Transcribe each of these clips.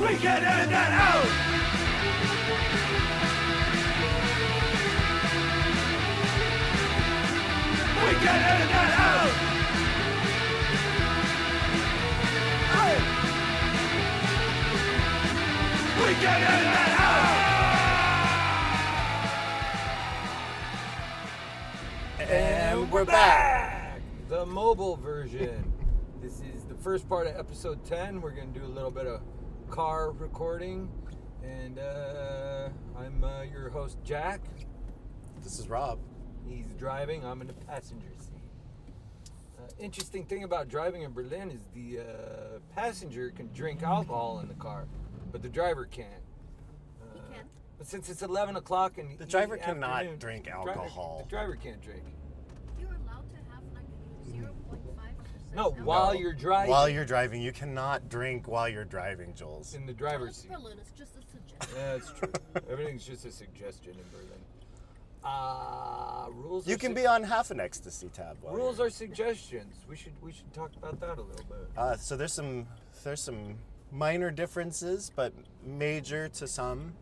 We can edit that out! We can edit that out! We can edit that out! And we're back! The mobile version. This is the first part of episode 10. We're going to do a little bit of car recording. And I'm your host, Jack. This is Rob. He's driving. I'm in the passenger seat. Interesting thing about driving in Berlin is the passenger can drink alcohol in the car, but the driver can't. He can. But since it's 11 o'clock in The driver the cannot afternoon, drink the alcohol. driver can't drink. You're allowed to have like 0.5%. No, while you're driving. While you're driving, you cannot drink while you're driving, Jules. In the driver's seat. Berlin, it's just a suggestion. Yeah, that's true. Everything's just a suggestion in Berlin. Rules. You can be on half an ecstasy tab. while Rules you're- are suggestions. We should talk about that a little bit. So there's some minor differences, but major to some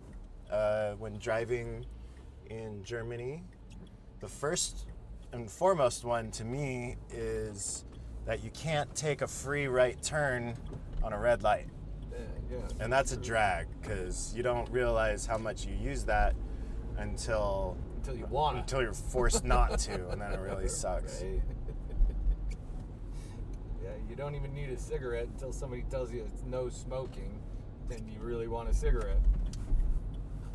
when driving in Germany. The first and foremost one to me is that you can't take a free right turn on a red light. Yeah. And that's a drag because you don't realize how much you use that until you want it. until you're forced not to, and then it really sucks. Right? Yeah, you don't even need a cigarette until somebody tells you it's no smoking. Then you really want a cigarette.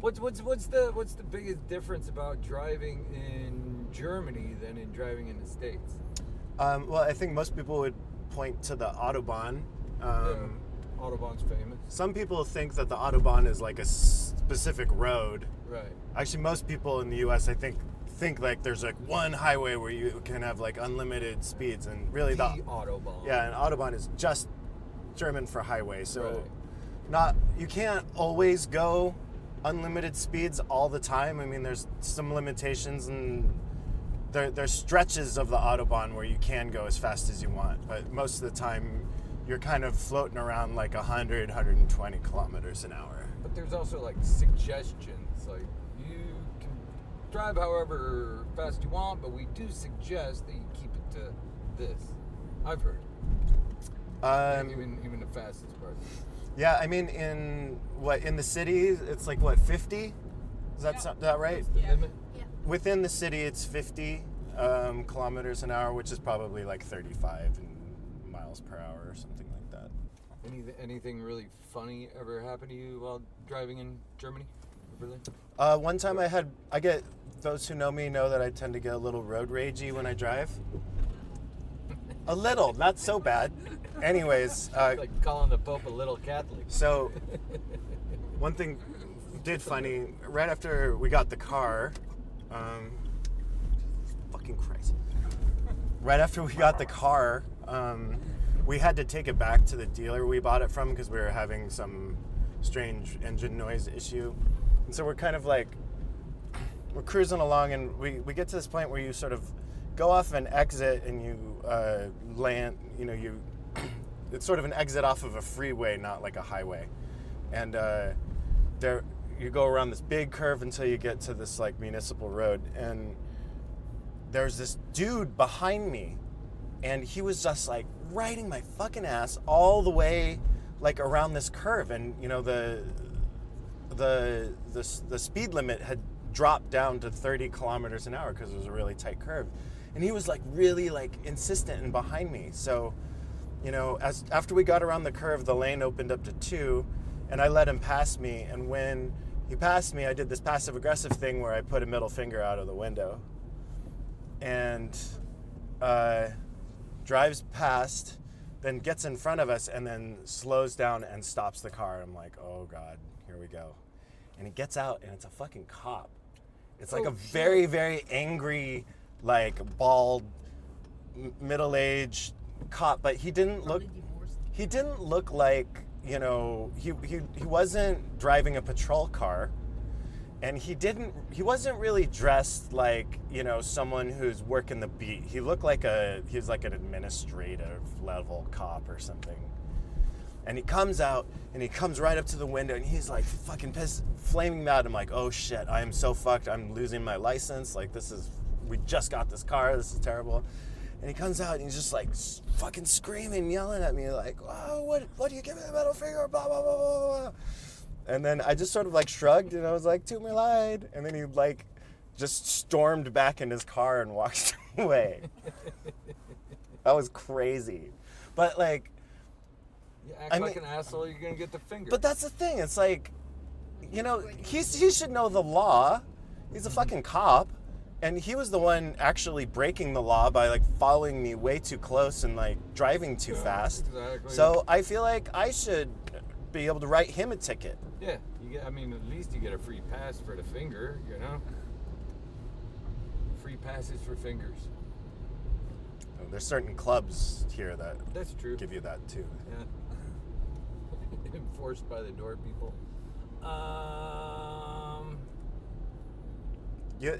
What's the biggest difference about driving in Germany than in driving in the States? Well, I think most people would point to the Autobahn. Autobahn's famous. Some people think that the Autobahn is like a specific road. Right. Actually, most people in the U.S. I think like there's like one highway where you can have like unlimited speeds, and really The Autobahn. Yeah, and Autobahn is just German for highway, so Right. you can't always go unlimited speeds all the time. I mean, there's some limitations, and there's stretches of the Autobahn where you can go as fast as you want, but most of the time you're kind of floating around like 100, 120 kilometers an hour. But there's also like suggestions, like you can drive however fast you want, but we do suggest that you keep it to this. I've heard. Even the fastest part. Yeah, I mean, in the city, it's like what, 50? Is that right? That's the limit. Yeah. Within the city, it's 50 kilometers an hour, which is probably like 35 miles per hour or something like that. Anything really funny ever happened to you while driving in Germany or Berlin? One time those who know me know that I tend to get a little road ragey when I drive. A little, not so bad. Anyways, Like calling the Pope a little Catholic. so one thing did funny, right after we got the car, fucking Christ. Right after we got the car, we had to take it back to the dealer we bought it from because we were having some strange engine noise issue. And so we're kind of like, we're cruising along, and we get to this point where you sort of go off an exit and you land, it's sort of an exit off of a freeway, not like a highway. And there you go around this big curve until you get to this like municipal road, and there's this dude behind me, and he was just like riding my fucking ass all the way like around this curve, and the speed limit had dropped down to 30 kilometers an hour because it was a really tight curve, and he was like really like insistent and behind me. So after we got around the curve, the lane opened up to 2, and I let him pass me, and when he passed me, I did this passive aggressive thing where I put a middle finger out of the window, and drives past, then gets in front of us, and then slows down and stops the car. I'm like, oh God, here we go. And he gets out, and it's a fucking cop. It's like a very, very angry, like bald, middle-aged cop, but he didn't look like, he wasn't driving a patrol car, and he wasn't really dressed like, someone who's working the beat. He looked like he was like an administrative level cop or something. And he comes out, and he comes right up to the window, and he's like fucking pissed, flaming mad. I'm like, oh shit, I am so fucked. I'm losing my license. Like, we just got this car. This is terrible. And he comes out, and he's just like fucking screaming, yelling at me, like, oh, what do you give me the middle finger? Blah, blah, blah, blah, blah. And then I just sort of like shrugged, and I was like, "To me lied." And then he like just stormed back in his car and walked away. That was crazy. But like, You act like an asshole, you're gonna get the finger. but that's the thing. It's like, you know, he should know the law. He's a fucking cop, and he was the one actually breaking the law by like following me way too close and like driving too fast. Exactly. So I feel like I should be able to write him a ticket. Yeah, at least you get a free pass for the finger, you know? Free passes for fingers. There's certain clubs here that That's true. give you that too. Yeah. Enforced by the door people.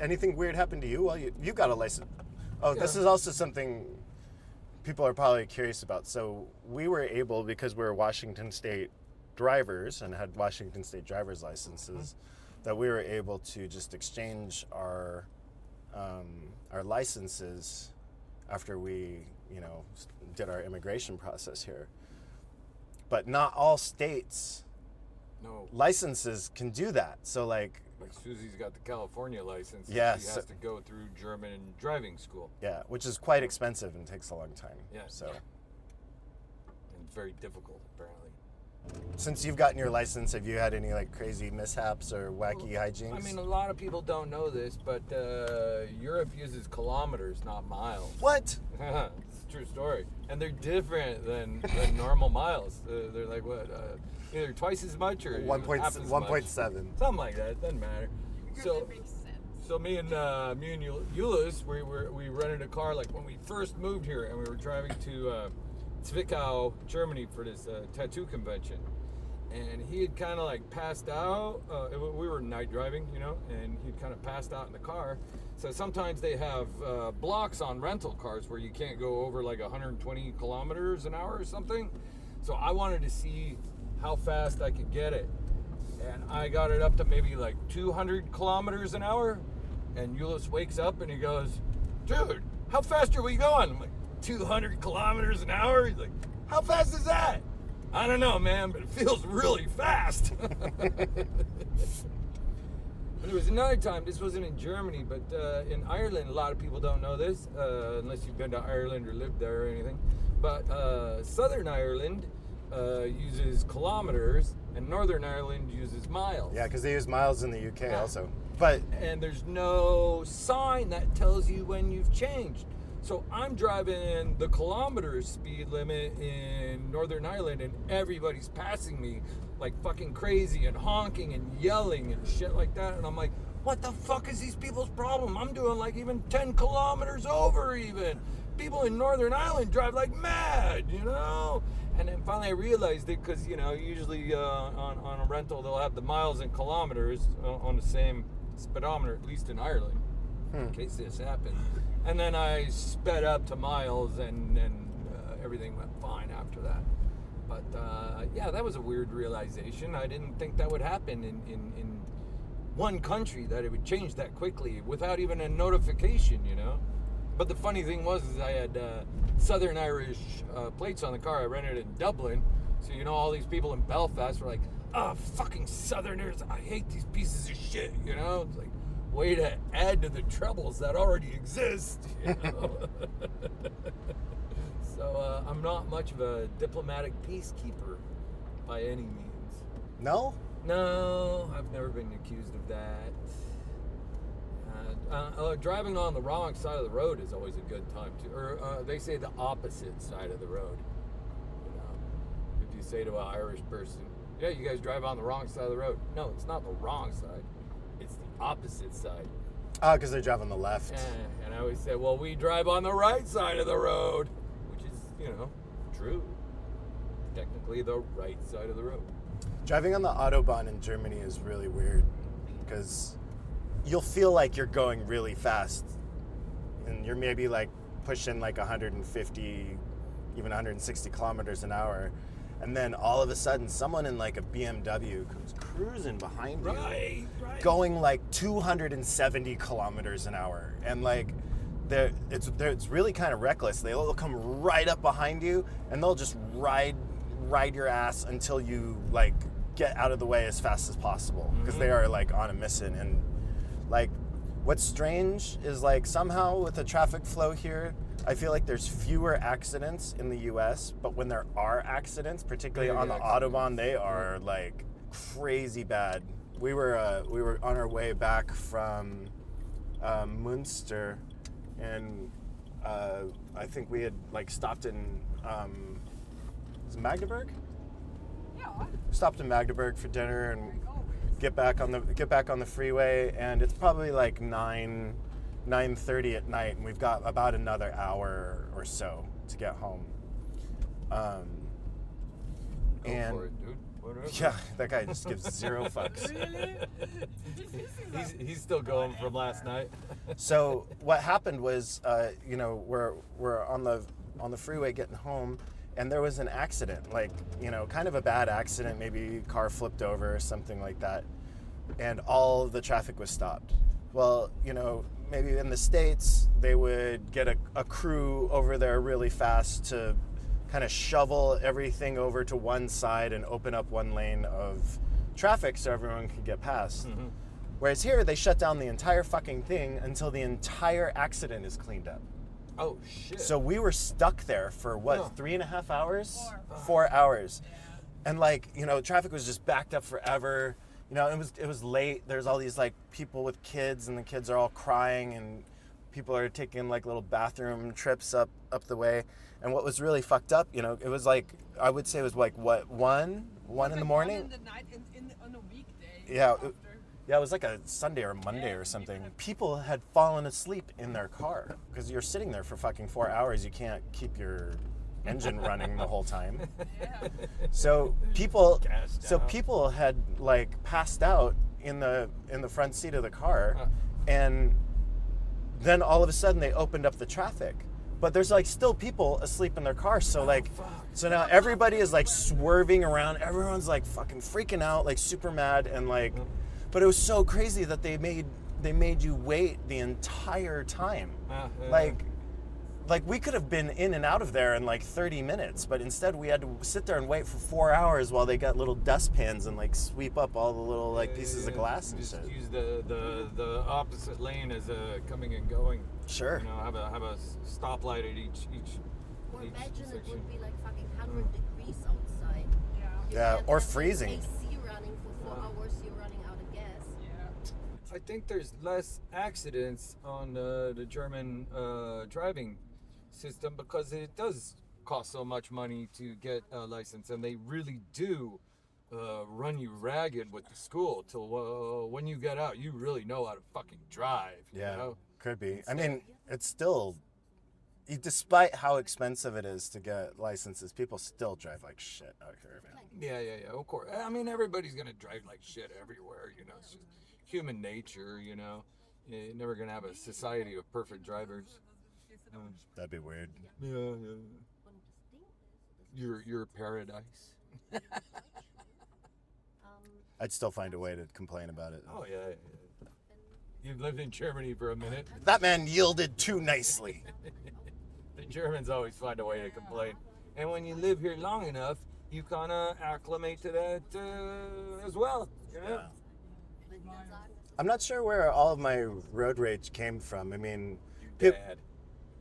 Anything weird happened to you while you got a license? Oh, This Yeah. is also something people are probably curious about. So we were able, because we're Washington State drivers and had Washington State driver's licenses, that we were able to just exchange our licenses after we, did our immigration process here. But not all states No. licenses can do that. So like Susie's got the California license. And Yes. She has to go through German driving school. yeah, which is quite expensive and takes a long time. Yeah. So And very difficult, apparently. since you've gotten your license, have you had any like crazy mishaps or wacky hijinks? I mean, a lot of people don't know this, but Europe uses kilometers, not miles. What? It's a true story. And they're different than normal miles. They're like, what, either twice as much or half as much. 1.7. Something like that. It doesn't matter. So, That makes sense. so me and Euless, we rented a car like when we first moved here, and we were driving to Zwickau, Germany for this tattoo convention. And he had kind of like passed out. We were night driving, and he'd kind of passed out in the car. So sometimes they have blocks on rental cars where you can't go over like 120 kilometers an hour or something. So I wanted to see how fast I could get it. And I got it up to maybe like 200 kilometers an hour. And Euless wakes up and he goes, "Dude, how fast are we going?" I'm like, 200 kilometers an hour? He's like, "How fast is that?" "I don't know, man, but it feels really fast." There was another time, this wasn't in Germany, but in Ireland, a lot of people don't know this, unless you've been to Ireland or lived there or anything. But Southern Ireland uses kilometers, and Northern Ireland uses miles. Yeah, because they use miles in the UK Yeah. also. But And there's no sign that tells you when you've changed. So I'm driving the kilometer speed limit in Northern Ireland, and everybody's passing me like fucking crazy and honking and yelling and shit like that. And I'm like, what the fuck is these people's problem? I'm doing like even 10 kilometers over even. People in Northern Ireland drive like mad, And then finally I realized it because, usually on a rental they'll have the miles and kilometers on the same speedometer, at least in Ireland, in case this happens. And then I sped up to miles, and everything went fine after that. But yeah, that was a weird realization. I didn't think that would happen in one country, that it would change that quickly without even a notification, But the funny thing was is I had Southern Irish plates on the car. I rented it in Dublin. So, all these people in Belfast were like, "Oh, fucking Southerners, I hate these pieces of shit," It's like, way to add to the troubles that already exist, So I'm not much of a diplomatic peacekeeper by any means. no? No, I've never been accused of that. Driving on the wrong side of the road is always a good time too. Or they say the opposite side of the road. If you say to an Irish person, "Yeah, you guys drive on the wrong side of the road." No, it's not the wrong side. It's the opposite side. Oh, because they drive on the left. And I always say, "Well, we drive on the right side of the road," which is, true. Technically the right side of the road. Driving on the Autobahn in Germany is really weird because you'll feel like you're going really fast, and you're maybe like pushing like 150, even 160 kilometers an hour, And then all of a sudden, someone in like a BMW comes cruising behind you, Right. going like 270 kilometers an hour. And like, it's really kind of reckless. They'll come right up behind you and they'll just ride your ass until you like get out of the way as fast as possible, because they are like on a mission. And like, what's strange is like somehow with the traffic flow here, I feel like there's fewer accidents in the US, but when there are accidents, particularly on the Autobahn, they are like crazy bad. We were on our way back from Münster, and I think we had like stopped in is it Magdeburg? Yeah. Stopped in Magdeburg for dinner and get back on the freeway, and it's probably like 9:30 at night, and we've got about another hour or so to get home. Go And for it, dude. Whatever. yeah, that guy just gives zero fucks. He's still going from last night. So what happened was, we're on the freeway getting home, and there was an accident, like, kind of a bad accident. Maybe a car flipped over or something like that, and all the traffic was stopped. Well, maybe in the States, they would get a crew over there really fast to kind of shovel everything over to one side and open up one lane of traffic so everyone could get past. Mm-hmm. Whereas here, they shut down the entire fucking thing until the entire accident is cleaned up. Oh shit. So we were stuck there for what, Huh. 3.5 hours? 4. 4 hours. And like, traffic was just backed up forever. It was late. There's all these like people with kids, and the kids are all crying, and people are taking like little bathroom trips up the way. And what was really fucked up, it was like, I would say it was like what, 1 in the morning? In the night, on a weekday. Yeah, after. Yeah, it was like a Sunday or Monday or something. People had fallen asleep in their car because you're sitting there for fucking 4 hours. You can't keep your engine running the whole time. Yeah. So people Gassed out. had like passed out in the front seat of the car, Huh. and then all of a sudden they opened up the traffic. But there's like still people asleep in their cars. So like, so now everybody is like swerving around. Everyone's like fucking freaking out, like super mad, and like. But it was so crazy that they made you wait the entire time. Like we could have been in and out of there in like 30 minutes, but instead we had to sit there and wait for 4 hours while they got little dustpans and like sweep up all the little like pieces of glass and just shit. use the opposite lane as a coming and going. Sure. Have a stoplight at each Or each imagine it section. would be like fucking 100 degrees outside. Yeah. You Yeah, can't or have freezing. AC running for 4 hours, you're running out of gas. Yeah. I think there's less accidents on the German driving system because it does cost so much money to get a license, and they really do run you ragged with the school till when you get out, you really know how to fucking drive. Yeah, You know? could be. I mean, it's still, despite how expensive it is to get licenses, people still drive like shit out here, man. Yeah, of course. I mean, everybody's gonna drive like shit everywhere, It's just human nature, You're never gonna have a society of perfect drivers. That'd be weird. Yeah. Your paradise. I'd still find a way to complain about it. Oh yeah. You've lived in Germany for a minute. That man yielded too nicely. The Germans always find a way to complain, and when you live here long enough, you kind of acclimate to that as well. Yeah. I'm not sure where all of my road rage came from. I mean, Dad.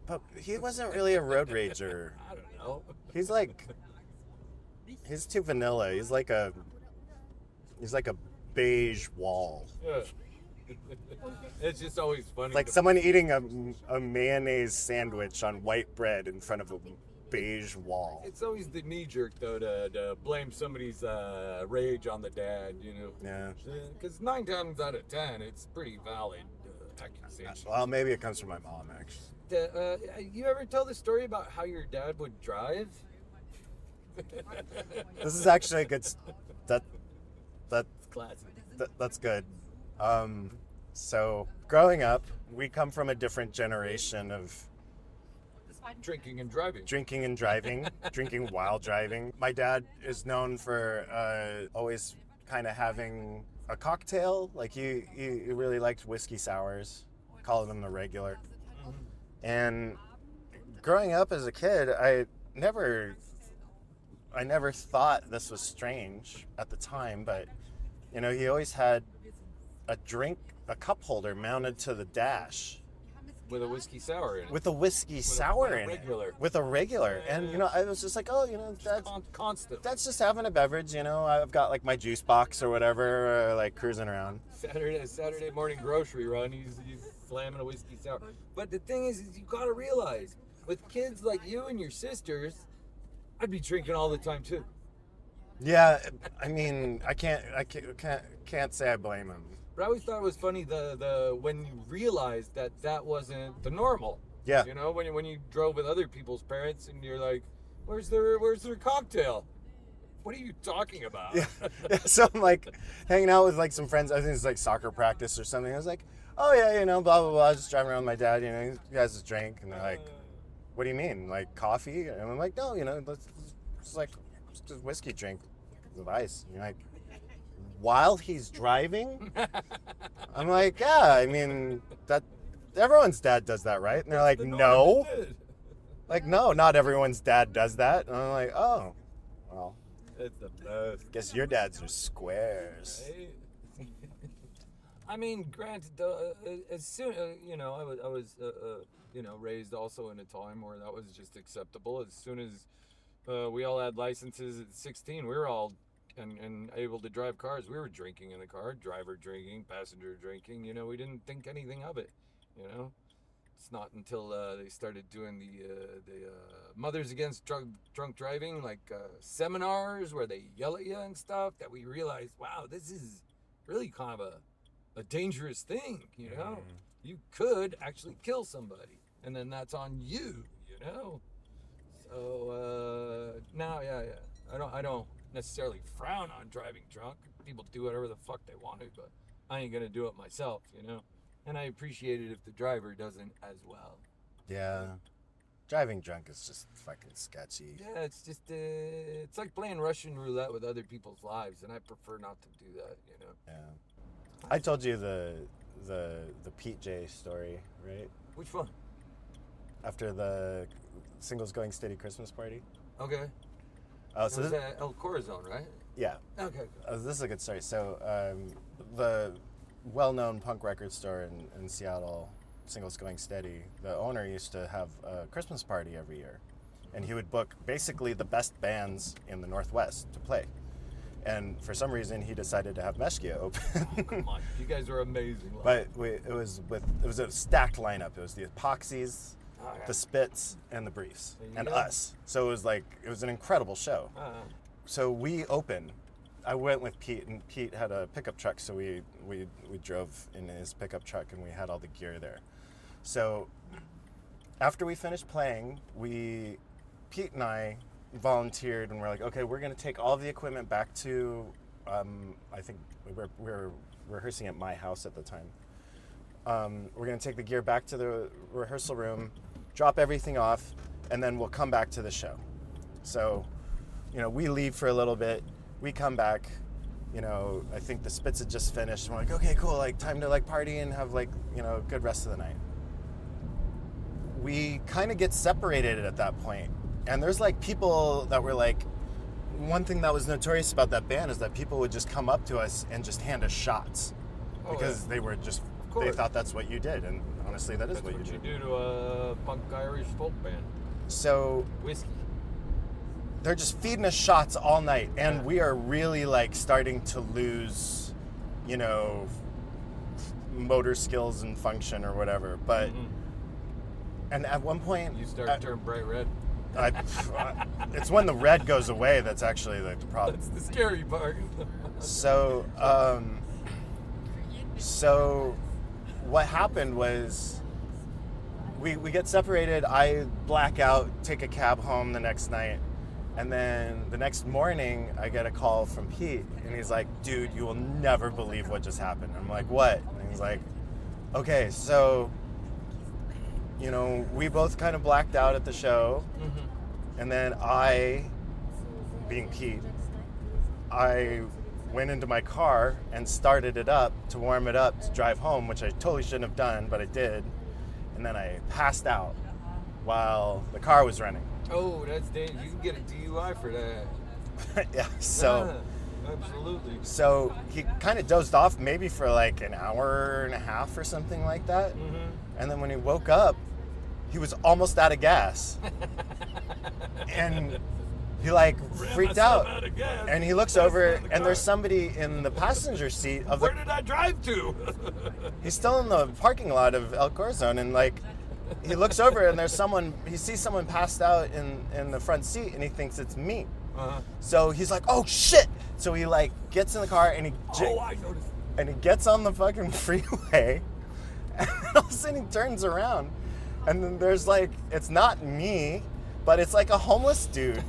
but he wasn't really a road rager. I don't know. He's too vanilla. He's like a beige wall. Yeah. It's just always funny. It's like to- someone eating a mayonnaise sandwich on white bread in front of a beige wall. It's always the knee jerk though to blame somebody's rage on the dad, Yeah. Because 9 times out of 10, it's pretty valid accusation. Well, maybe it comes from my mom, actually. You ever tell the story about how your dad would drive? This is actually a good. Classic. That's good. So growing up, we come from a different generation of Drinking and driving. Drinking and driving, drinking while driving. My dad is known for always kind of having a cocktail. Like he really liked whiskey sours, called them the regular. And growing up as a kid, I never thought this was strange at the time, but you know, he always had a cup holder mounted to the dash With a whiskey sour in it. with a whiskey sour in regular. it. With a regular. And you know, I was just like, oh, you know, Constant. that's just having a beverage, you know. I've got like my juice box or whatever, like cruising around. Saturday morning grocery run, he's slamming a whiskey sour. But the thing is you gotta realize, with kids like you and your sisters, I'd be drinking all the time too. Yeah, I mean, I can't say I blame him. But I always thought it was funny the when you realized that wasn't the normal. Yeah. You know, when you drove with other people's parents and you're like, where's their cocktail? What are you talking about? Yeah. So I'm like hanging out with like some friends. I think it's like soccer practice or something. I was like, oh yeah, you know, blah blah blah. Just driving around with my dad. You know, you guys just drink, and they're like, what do you mean, like coffee? And I'm like, no, you know, it's like just a whiskey drink with ice. And you're like, while he's driving? I'm like, yeah, I mean that everyone's dad does that, right? And they're like, no. Like, no, not everyone's dad does that. And I'm like, oh, well, It's the best. guess your dads are squares. Right? I mean, granted, though, as soon you know, I was you know, raised also in a time where that was just acceptable. As soon as we all had licenses at 16, we were all and able to drive cars. We were drinking in the car, driver drinking, passenger drinking. You know, we didn't think anything of it. You know, it's not until they started doing the Mothers Against Drunk Driving, like seminars where they yell at you and stuff, that we realized, wow, this is really kind of a dangerous thing. You know, you could actually kill somebody, and then that's on you. You know, so now, yeah, I don't necessarily frown on driving drunk. People do whatever the fuck they want to, but I ain't gonna do it myself, you know. And I appreciate it if the driver doesn't as well. Yeah. Driving drunk is just fucking sketchy. Yeah, it's just it's like playing Russian roulette with other people's lives, and I prefer not to do that, you know. Yeah. I told you the Pete J story, right? Which one? After the Singles Going Steady Christmas party. Okay. Oh, So so was this, that El Corazon, right? yeah. Okay. This is a good story. So the well-known punk record store in Seattle, Singles Going Steady, the owner used to have a Christmas party every year, and he would book basically the best bands in the Northwest to play. And for some reason, he decided to have Meshkia open. Come on, you guys are amazing. But it was a stacked lineup. It was the Epoxies, Okay. the Spits, and the Briefs, There you and go. us. So it was an incredible show. So we opened. I went with Pete, and Pete had a pickup truck, so we drove in his pickup truck, and we had all the gear there. So after we finished playing, Pete and I volunteered, and we're like, okay, we're gonna take all of the equipment back to, I think we were rehearsing at my house at the time. We're gonna take the gear back to the rehearsal room, drop everything off, and then we'll come back to the show. So, you know, we leave for a little bit, we come back, you know, I think the Spits had just finished, and we're like, okay, cool, like time to like party and have like, you know, a good rest of the night. We kind of get separated at that point, and there's like people that were like, one thing that was notorious about that band is that people would just come up to us and just hand us shots because they were just, they thought that's what you did, and honestly that is That's what you do. do to a punk Irish folk band. So Whiskey. they're just feeding us shots all night, and we are really like starting to lose, you know, motor skills and function or whatever. But and at one point You start to turn bright red. it's when the red goes away that's actually like the problem. That's the scary part. So so what happened was we get separated. I black out, take a cab home the next night, and then the next morning I get a call from Pete, and he's like, dude, you will never believe what just happened. I'm like, what? And he's like, okay, so you know, we both kind of blacked out at the show. And then being Pete, I went into my car and started it up to warm it up to drive home, which I totally shouldn't have done, but I did. And then I passed out while the car was running. Oh, that's dangerous. You can get a DUI for that. Yeah, so Yeah, absolutely. so he kind of dozed off maybe for like an hour and a half or something like that. And then when he woke up, he was almost out of gas. And he like freaked out. And he looks over and there's somebody in the passenger seat of the... Where did I drive to? He's still in the parking lot of El Corazon, and like he looks over and there's someone, he sees someone passed out in the front seat and he thinks it's me. So he's like, oh shit. So he like gets in the car and I noticed. and he gets on the fucking freeway, and all of a sudden he turns around and then there's like, it's not me, but it's like a homeless dude.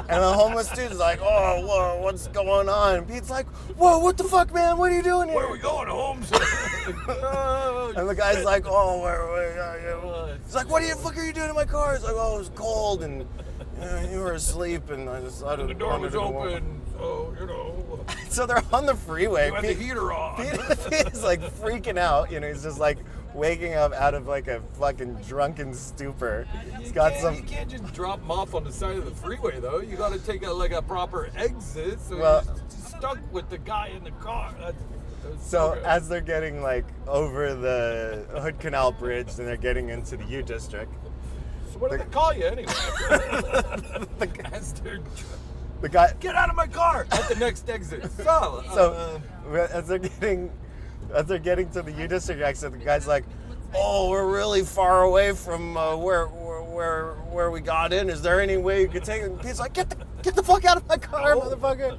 And the homeless dude's like, oh, whoa, what's going on? And Pete's like, whoa, what the fuck, man? What are you doing here? Where are we going, Holmes? And the guy's like, oh, where? He's like, what the fuck are you doing in my car? He's like, oh, it was cold and you were asleep and I just The door was open, so, you know. So they're on the freeway. You had the heater on. Pete's like freaking out. You know, he's just like waking up out of like a fucking drunken stupor. He's got You can't just drop him off on the side of the freeway, though. You got to take a proper exit. So Well- you're stuck with the guy in the car. That's So okay. as they're getting like over the Hood Canal Bridge and they're getting into the U District, So what do they call you anyway? As they're- the guy. Get out of my car at the next exit. So as they're getting to the U District exit, the guy's like, "Oh, we're really far away from where we got in. Is there any way you could take it?" And Pete's like, "Get the fuck out of my car, motherfucker!"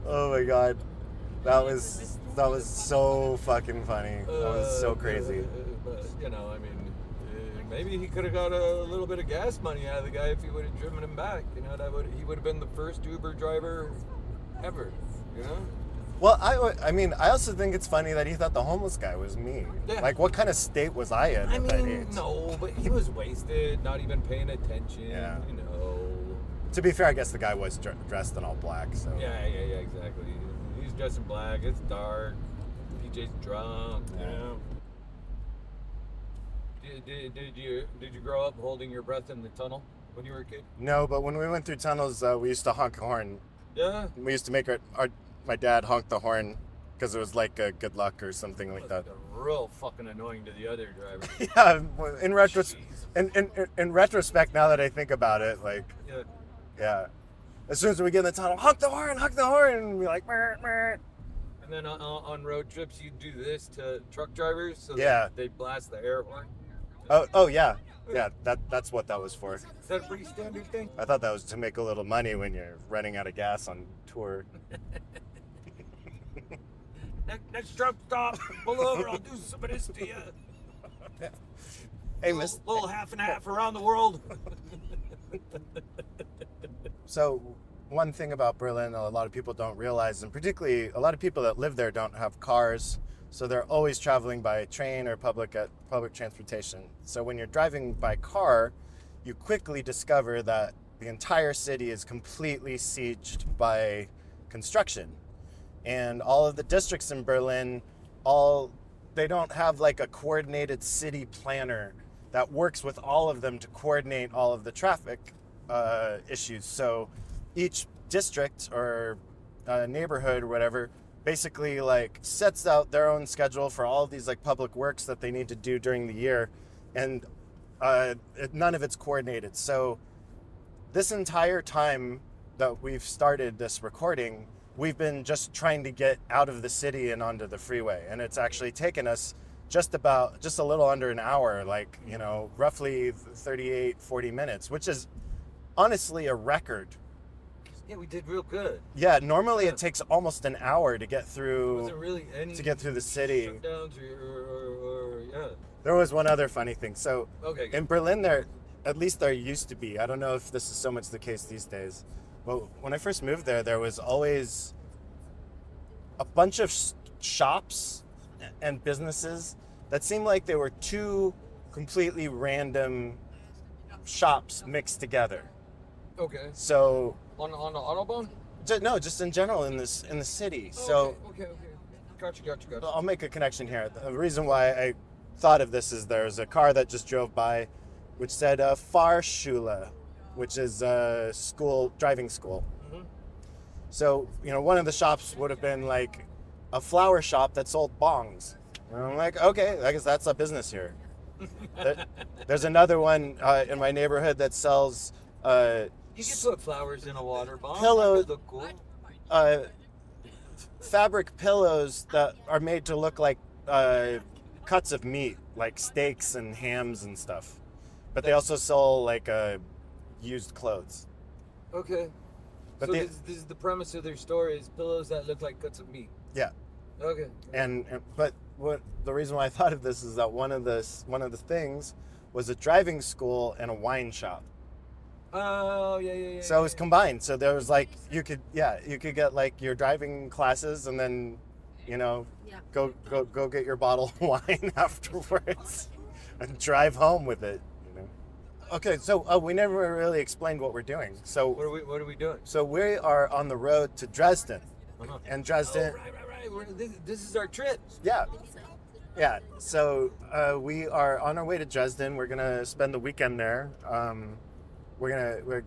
Oh my god, that was so fucking funny. That was so crazy. But, you know, I mean, maybe he could have got a little bit of gas money out of the guy if he would have driven him back. You know, he would have been the first Uber driver ever. You know. Well, I mean, I also think it's funny that he thought the homeless guy was me. Yeah. Like, what kind of state was I in at that age? No, but he was wasted, not even paying attention. Yeah. You know. To be fair, I guess the guy was dressed in all black, so. Yeah, exactly. He's dressed in black. It's dark. PJ's drunk. You Yeah. know. Did you grow up holding your breath in the tunnel when you were a kid? No, but when we went through tunnels, we used to honk a horn. Yeah. We used to make my dad honk the horn because it was like a good luck or something like that. Real fucking annoying to the other driver. Yeah, in retrospect, now that I think about it, like, Yeah. yeah. As soon as we get in the tunnel, honk the horn, and we're like, "Mer, mer." And then on road trips, you do this to truck drivers, so Yeah. they blast the air horn. Oh yeah, yeah. That's what that was for. Is that a pretty standard thing? I thought that was to make a little money when you're running out of gas on tour. Next truck stop, pull over. I'll do some of this to you. Hey, miss. Little half and half around the world. So, one thing about Berlin a lot of people don't realize, and particularly a lot of people that live there don't have cars, so they're always traveling by train or public transportation. So when you're driving by car, you quickly discover that the entire city is completely sieged by construction. And all of the districts in Berlin, they don't have like a coordinated city planner that works with all of them to coordinate all of the traffic issues. So each district or neighborhood or whatever basically like sets out their own schedule for all of these like public works that they need to do during the year, and none of it's coordinated. So this entire time that we've started this recording, we've been just trying to get out of the city and onto the freeway, and it's actually taken us just a little under an hour, like, you know, roughly 40 minutes, which is honestly a record. Yeah, we did real good. Yeah, normally it takes almost an hour to get through Wasn't really any to get through the city. shutdowns or yeah. There was one other funny thing. So Okay. in Berlin, at least there used to be, I don't know if this is so much the case these days, but when I first moved there was always a bunch of shops and businesses that seemed like they were too completely random shops mixed together. Okay. So On the Autobahn? no, just in general in the city. So Okay. Gotcha. I'll make a connection here. The reason why I thought of this is there's a car that just drove by, which said Fahrschule, which is driving school. Mhm. So one of the shops would have been like a flower shop that sold bongs. And I'm like, okay, I guess that's a business here. There's another one in my neighborhood that sells You can put flowers in a water bomb. Pillow- That could look cool. fabric pillows that are made to look like cuts of meat, like steaks and hams and stuff. But they also sell like used clothes. Okay. But So this is the premise of their story: is pillows that look like cuts of meat. Yeah. Okay. But what the reason why I thought of this is that one of the things was a driving school and a wine shop. Oh yeah. So it was combined. So there was like you could get like your driving classes and then go get your bottle of wine afterwards and drive home with it. Okay, so we never really explained what we're doing. So What are we doing? so we are on the road to Dresden, Uh-huh. and Dresden. Oh, right. This is our trip. Yeah. So we are on our way to Dresden. We're gonna spend the weekend there. We're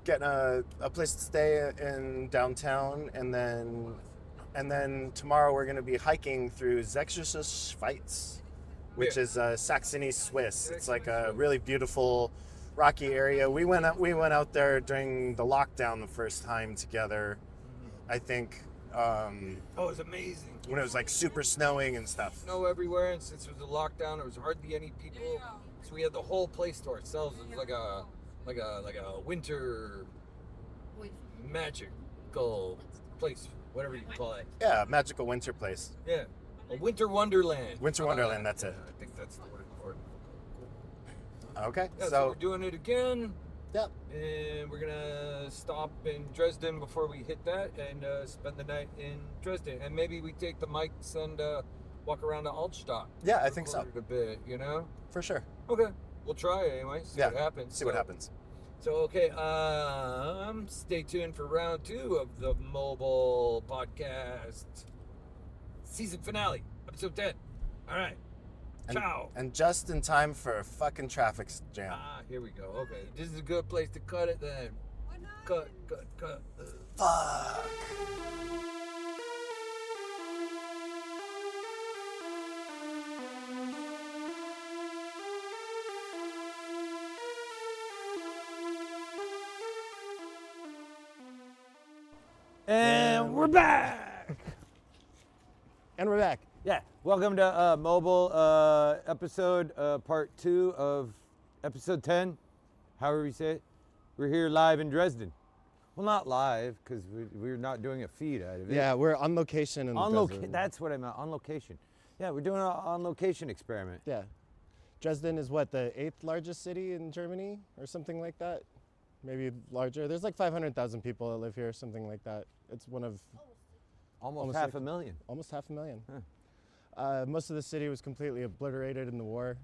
getting a place to stay in downtown, and then tomorrow we're gonna be hiking through Sächsische Schweiz, which is Saxony, Swiss. It's like a really beautiful rocky area. We went out there during the lockdown the first time together. I think. Oh, it's amazing. When it was like super snowing and stuff. Snow everywhere, and since it was a lockdown, there was hardly any people. So we had the whole place to ourselves. It was like a winter magical place, whatever you call it. Yeah, magical winter place. Yeah, a winter wonderland. Winter wonderland, that's it. I think that's the word for it. Okay, Yeah, so so we're doing it again. yep. And we're gonna stop in Dresden before we hit that, and spend the night in Dresden. And maybe we take the mics and walk around to Altstadt. Yeah, I think so. Record it a bit, For sure. Okay, we'll try it anyway. See what happens. See what happens. So okay, stay tuned for round 2 of the mobile podcast season finale, episode 10. All right. Ciao. And just in time for a fucking traffic jam. Here we go. Okay, this is a good place to cut it then. Cut. Fuck. And we're back. And we're back. Yeah, welcome to mobile episode part 2 of episode 10, however you say it. We're here live in Dresden. Well, not live because we're not doing a feed out of it. Yeah, we're on location in Dresden. That's what I meant, on location. Yeah, we're doing an on location experiment. Yeah. Dresden is what, the 8th largest city in Germany or something like that? Maybe larger. There's like 500,000 people that live here, something like that. It's one of Almost half a million. almost 500,000. Huh. Most of the city was completely obliterated in the war.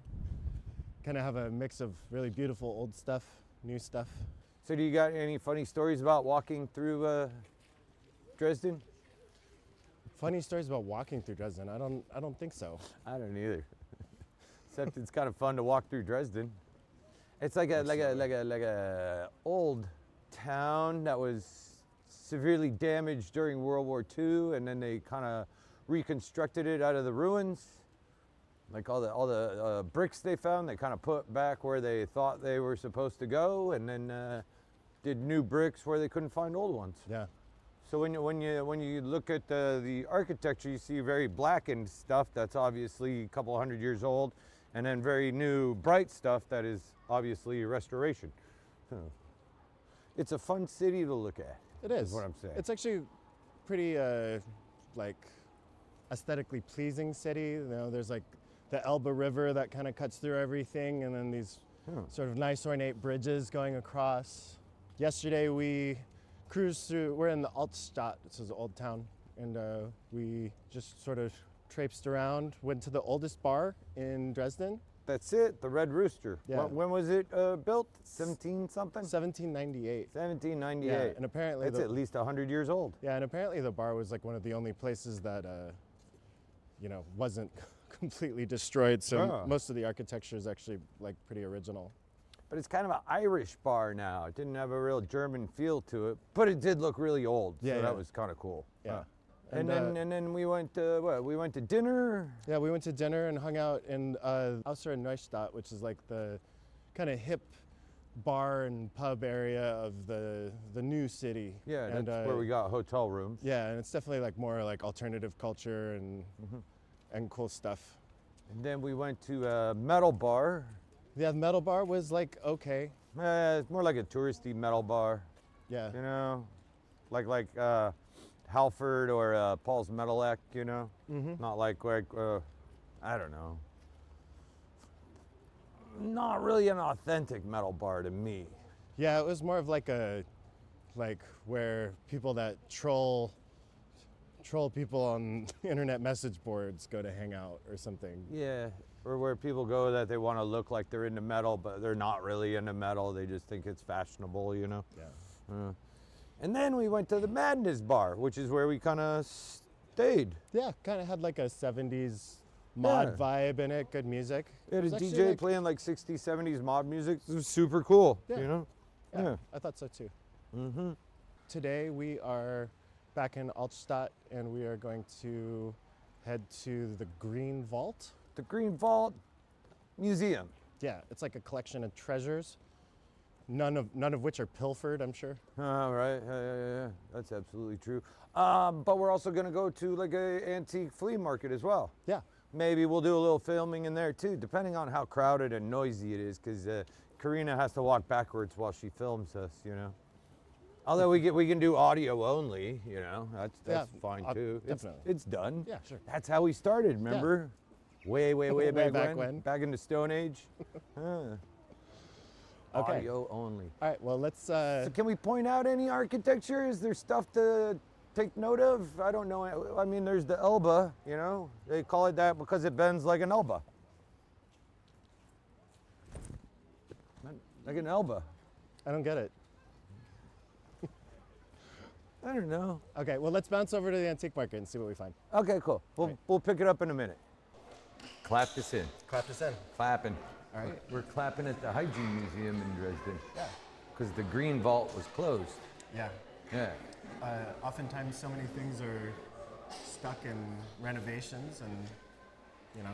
Kind of have a mix of really beautiful old stuff, new stuff. So do you got any funny stories about walking through Dresden? Funny stories about walking through Dresden. I don't think so. I don't either. Except it's kind of fun to walk through Dresden. It's like a old town that was severely damaged during World War II, and then they kind of reconstructed it out of the ruins. Like all the bricks they found, they kind of put back where they thought they were supposed to go, and then did new bricks where they couldn't find old ones. Yeah. So when you look at the architecture, you see very blackened stuff that's obviously a couple hundred years old, and then very new, bright stuff that is obviously restoration. So it's a fun city to look at. It is. What I'm saying. It's actually pretty like aesthetically pleasing city. There's like the Elbe River that kind of cuts through everything, and then these sort of nice ornate bridges going across. Yesterday we cruised through. We're in the Altstadt. This is an old town, and we just sort of traipsed around. Went to the oldest bar in Dresden, That's it. The Red Rooster. Yeah. When was it built? 17 something. 1798. 1798. Yeah, and apparently it's at least 100 years old. Yeah, and apparently the bar was like one of the only places that, wasn't completely destroyed. So most of the architecture is actually like pretty original. But it's kind of an Irish bar now. It didn't have a real German feel to it, but it did look really old. Yeah, so yeah. that was kind of cool. Yeah. And then we went to what? We went to dinner. Yeah, we went to dinner and hung out in Altstadt, which is like the kind of hip bar and pub area of the new city. Yeah, and, that's where we got hotel rooms. Yeah, and it's definitely like more like alternative culture and cool stuff. And then we went to a metal bar. Yeah, the metal bar was like okay. It's more like a touristy metal bar. Yeah. You know, like Halford or Paul's Metalec. You know, not like I don't know. Not really an authentic metal bar to me. Yeah, it was more of like where people that troll people on internet message boards go to hang out or something. Yeah, or where people go that they want to look like they're into metal, but they're not really into metal. They just think it's fashionable, you know? Yeah. And then we went to the Madness Bar, which is where we kind of stayed. Yeah, kind of had like a 70s mod vibe in it, good music. We had It a was DJ actually, like- playing like 60s, 70s mod music. It was super cool, Yeah. you know? Yeah, I thought so too. Today we are back in Altstadt and we are going to head to the Green Vault. The Green Vault Museum. Yeah, it's like a collection of treasures, none of which are pilfered, I'm sure. Right, yeah, that's absolutely true. But we're also gonna go to like a antique flea market as well. Yeah. Maybe we'll do a little filming in there too, depending on how crowded and noisy it is, because Karina has to walk backwards while she films us, you know. Although we can do audio only, you know, that's fine too. Definitely. It's done. Yeah, sure. That's how we started, remember? Way Way back, back when? when. Back in the Stone Age. Okay. Audio only. All right, well, let's... So can we point out any architecture? Is there stuff to take note of? I don't know. I mean, there's the Elba, you know? They call it that because it bends like an Elba. Like an Elba. I don't get it. I don't know. Okay, well, let's bounce over to the antique market and see what we find. Okay, cool. We'll pick it up in a minute. Clap this in. Clap this in. Clapping. All right. We're clapping at the Hygiene Museum in Dresden. Yeah. Because the Green Vault was closed. Yeah. Yeah. Oftentimes so many things are stuck in renovations and, you know,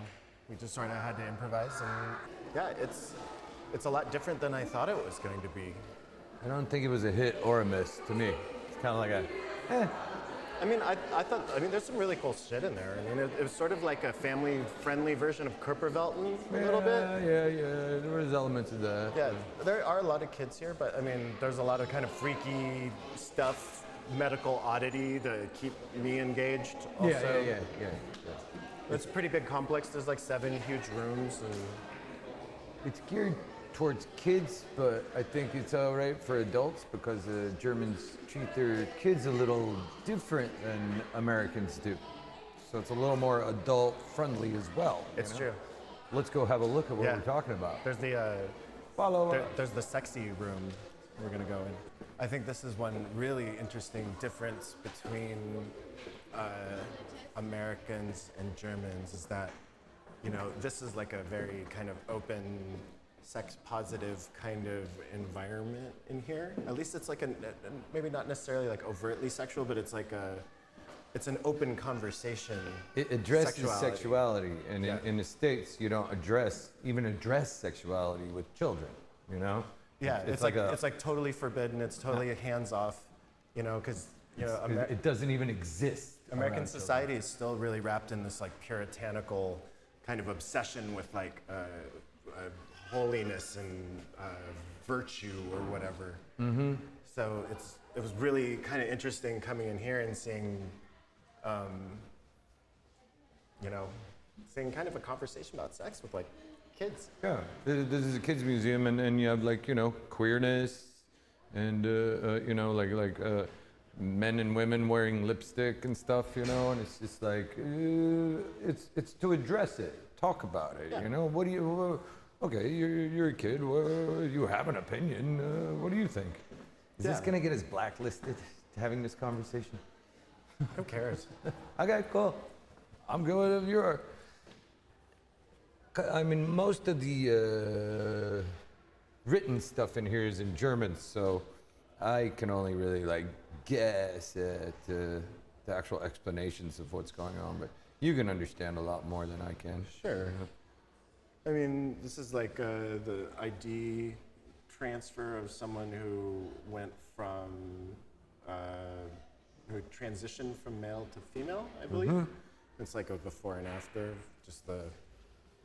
we just sort of had to improvise and yeah, it's a lot different than I thought it was going to be. I don't think it was a hit or a miss to me. It's kind of like a, I mean, I mean, there's some really cool shit in there. I mean, it was sort of like a family-friendly version of Körperwelten a little bit. Yeah. There was elements of that. Yeah, there are a lot of kids here, but I mean, there's a lot of kind of freaky stuff, medical oddity to keep me engaged. Also. Yeah. It's a pretty big complex. There's like 7 huge rooms, and It's geared towards kids, but I think it's all right for adults because the Germans treat their kids a little different than Americans do. So it's a little more adult friendly as well. it's true. Let's go have a look at what Yeah. we're talking about. There's the Follow there's the sexy room we're gonna go in. I think this is one really interesting difference between Americans and Germans is that, you know, this is like a very kind of open, sex positive kind of environment in here. At least it's like maybe not necessarily like overtly sexual, but it's like it's an open conversation. It addresses sexuality, and Yeah. in the States, you don't even address sexuality with children, you know? Yeah, it's like totally forbidden. It's totally hands off, you know, because you know it doesn't even exist. American around society is still really wrapped in this like puritanical kind of obsession with like holiness and virtue or whatever. Mm-hmm. So it was really kind of interesting coming in here and seeing, you know, seeing kind of a conversation about sex with like kids. Yeah, this is a kids museum, and you have like, you know, queerness, and you know, like men and women wearing lipstick and stuff, you know, and it's just like, it's to address it, talk about it, you know. What do you? Okay, you're a kid. You have an opinion. What do you think? Is this gonna get us blacklisted? Having this conversation? Who cares? Okay, cool. I'm good if you're. I mean, most of the written stuff in here is in German, so I can only really like guess at the actual explanations of what's going on, but you can understand a lot more than I can. Sure. I mean, this is like the ID transfer of someone who went from, who transitioned from male to female, I believe. It's like a before and after, just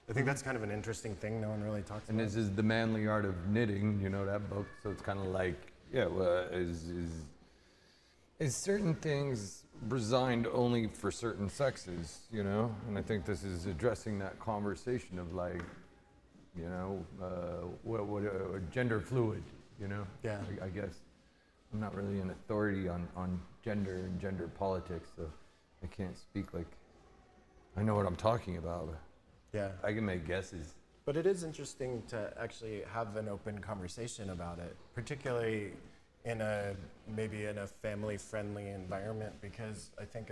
I think that's kind of an interesting thing no one really talks And about. this is The Manly Art of Knitting, you know that book, so it's kind of like, yeah, well, is certain things resigned only for certain sexes, you know? And I think this is addressing that conversation of like, you know, what gender fluid, you know? Yeah. I guess. I'm not really an authority on gender and gender politics, so I can't speak like I know what I'm talking about. But Yeah. I can make guesses. But it is interesting to actually have an open conversation about it, particularly in maybe in a family-friendly environment, because I think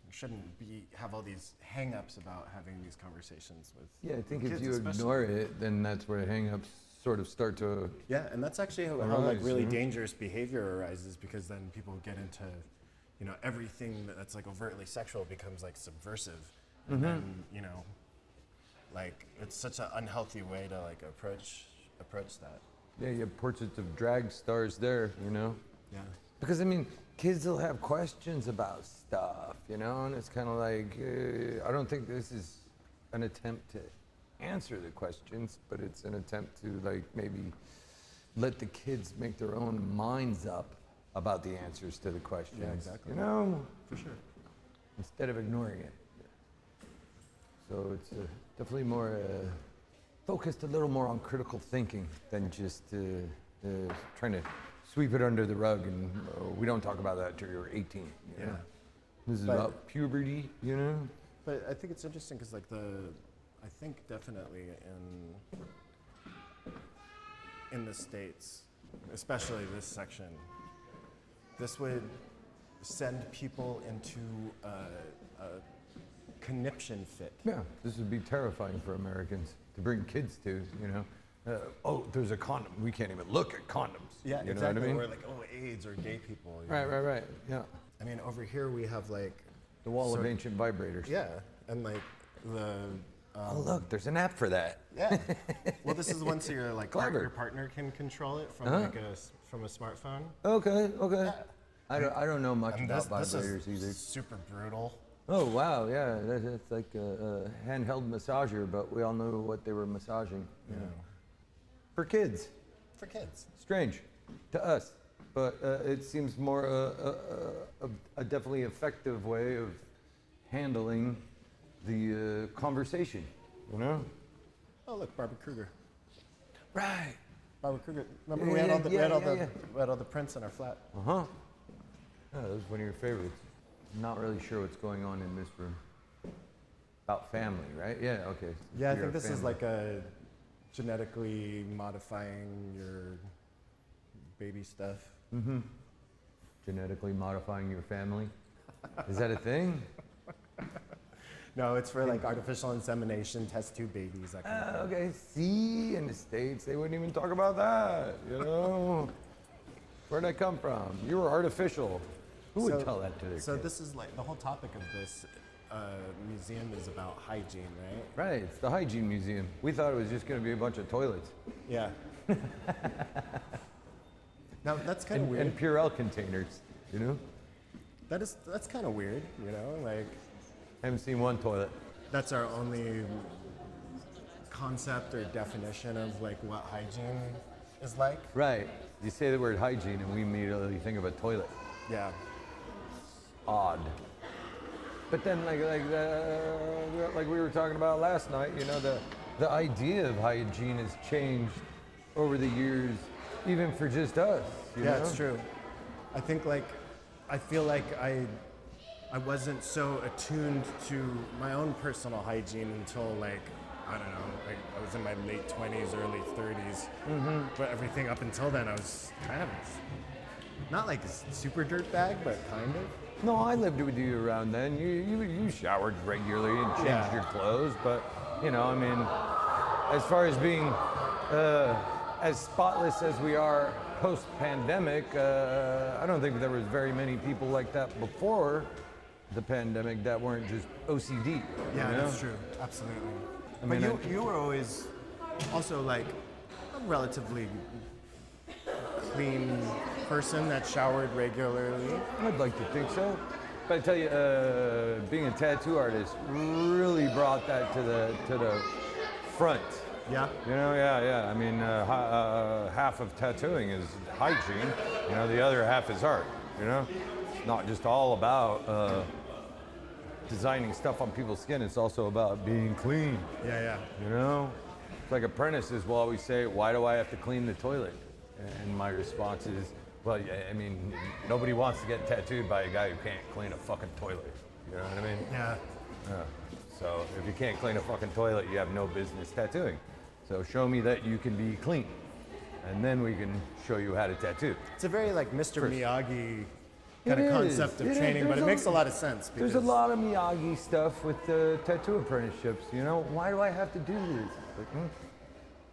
shouldn't have all these hang-ups about having these conversations with Yeah, I think if kids you especially. ignore it, then that's where hang-ups sort of start to. Yeah, and that's actually how like Arise, really you know? dangerous behavior arises, because then people get into, you know, everything that's like overtly sexual becomes like subversive, and then, you know, like it's such an unhealthy way to like approach that. Yeah, you have portraits of drag stars there, you know? Yeah. Because, I mean, kids will have questions about stuff, you know? And it's kind of like, I don't think this is an attempt to answer the questions, but it's an attempt to, like, maybe let the kids make their own minds up about the answers to the questions. Yeah, exactly. You know? For sure. Instead of ignoring it. So it's definitely more focused a little more on critical thinking than just trying to sweep it under the rug and we don't talk about that till you're 18. You know? This is But- about puberty, you know? But I think it's interesting because like I think definitely in the States, especially this section, this would send people into a conniption fit. Yeah, this would be terrifying for Americans to bring kids to, you know? Oh, there's a condom. We can't even look at condoms. Yeah, you know exactly. what I mean? Or like, oh, AIDS or gay people. you Right, know? right. Yeah. I mean, over here we have like The wall of sort- ancient vibrators. Yeah, and like the. Oh, look, there's an app for that. Yeah. Well, this is one so your like Clever. your partner can control it from like from a smartphone. Okay. I don't know much And about this vibrators is either. super brutal. Oh wow, yeah, that's like a handheld massager, but we all know what they were massaging. Yeah. For kids, For kids. strange to us, but it seems more a definitely effective way of handling the conversation. You know? Oh look, Barbara Kruger. Right. Barbara Kruger. Remember Yeah, we had yeah, all the yeah, yeah. we had all the prints in our flat. Uh huh. Yeah, that was one of your favorites. Not really sure what's going on in this room. About family, right? Yeah. Okay. Yeah, I You're think a this is family. like a genetically modifying your baby stuff. Genetically modifying your family. Is that a thing? No, it's for like artificial insemination, test tube babies, that kind of thing. Okay, see, in the States, they wouldn't even talk about that, you know? Where'd that come from? You were artificial. Who would tell that to their So kids? this is like the whole topic of this museum is about hygiene, right? Right, it's the Hygiene Museum. We thought it was just gonna be a bunch of toilets. Yeah. Now that's kind of weird. And Purell containers, you know? That's kind of weird, you know? Like I haven't seen one toilet. that's our only concept or definition of like what hygiene is like. Right, you say the word hygiene and we immediately think of a toilet. Yeah. Odd. But then, like we were talking about last night, you know, the idea of hygiene has changed over the years, even for just us. You Yeah, know? it's true. I think like I feel like I wasn't so attuned to my own personal hygiene until like, I don't know, like I was in my late 20s, early 30s. But everything up until then, I was kind of not like a super dirtbag, but kind of. No, I lived with you around then. You showered regularly and changed Yeah. your clothes, but you know, I mean, as far as being as spotless as we are post-pandemic, I don't think there was very many people like that before the pandemic that weren't just OCD. Yeah, you know? that's true. Absolutely. I But mean, you were always also like a relatively clean person that showered regularly. I'd like to think so. But I tell you, being a tattoo artist really brought that to the front. Yeah. You know, yeah. I mean, half of tattooing is hygiene. You know, the other half is art. You know, it's not just all about designing stuff on people's skin. It's also about being clean. Yeah. You know, it's like apprentices will always say, "Why do I have to clean the toilet?" And my response is, "Well, I mean, nobody wants to get tattooed by a guy who can't clean a fucking toilet." You know what I mean? Yeah. Yeah. So if you can't clean a fucking toilet, you have no business tattooing. So show me that you can be clean, and then we can show you how to tattoo. It's a very like Mr. Miyagi It kind of is. concept of It is. training, but There's it makes a lot of sense. There's a lot of Miyagi stuff with tattoo apprenticeships. You know, why do I have to do this? Like,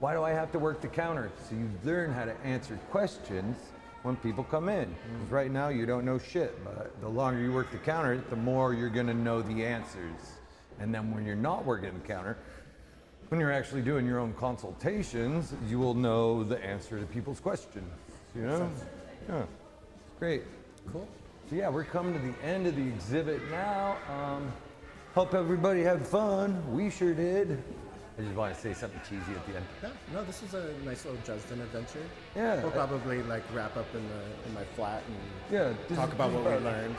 why do I have to work the counter? So you learn how to answer questions when people come in. 'Cause right now you don't know shit, but the longer you work the counter, the more you're gonna know the answers. And then when you're not working the counter, when you're actually doing your own consultations, you will know the answer to people's questions. You know? Yeah. Great. Cool. So yeah, we're coming to the end of the exhibit now. Hope everybody had fun. We sure did. I just want to say something cheesy at the end. Yeah, no, this was a nice little Dresden adventure. Yeah. We'll probably like wrap up in my flat and Yeah. talk about what we learned.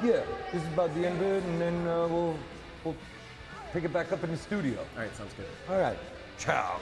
Yeah, this is about the end of it, and then we'll pick it back up in the studio. All right, sounds good. All right. Ciao.